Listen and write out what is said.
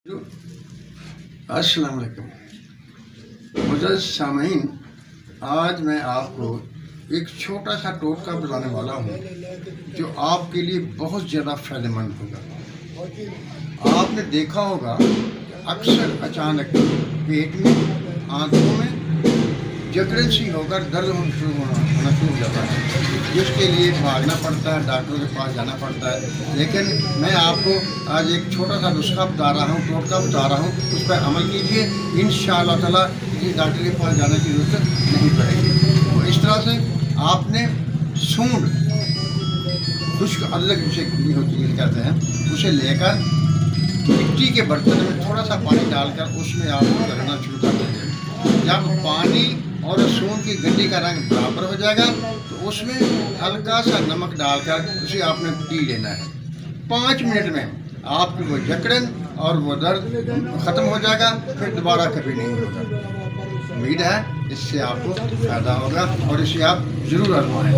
अस्सलाम वालेकुम मुअज़्ज़ज़ सामीन, आज मैं आपको एक छोटा सा टोटका बताने वाला हूँ जो आपके लिए बहुत ज़्यादा फ़ायदेमंद होगा। आपने देखा होगा अक्सर अचानक पेट में, आंतों में जकड़न सी होकर दर्द होना शुरू हो जाता है, जिसके लिए भागना पड़ता है, डॉक्टर के पास जाना पड़ता है। लेकिन मैं आपको आज एक छोटा सा नुस्खा बता रहा हूँ, टोटका बता रहा हूँ, उस पर अमल कीजिए। इंशाअल्लाह ताला किसी डॉक्टर के पास जाने की ज़रूरत नहीं पड़ेगी। तो इस तरह से आपने सूंड, खुश्क अदरक जिसे होती है कहते हैं, उसे लेकर मिट्टी के बर्तन में थोड़ा सा पानी डालकर उसमें आप करना शुरू कर देंगे। जब पानी और सूंड की गंडी का रंग बराबर हो जाएगा तो उसमें हल्का सा नमक डालकर उसे आपने पी लेना है। 5 मिनट में आपकी वो जकड़न और वो दर्द ख़त्म हो जाएगा, फिर दोबारा कभी नहीं होगा। उम्मीद है इससे आपको फ़ायदा होगा और इसे आप ज़रूर आज़माएं।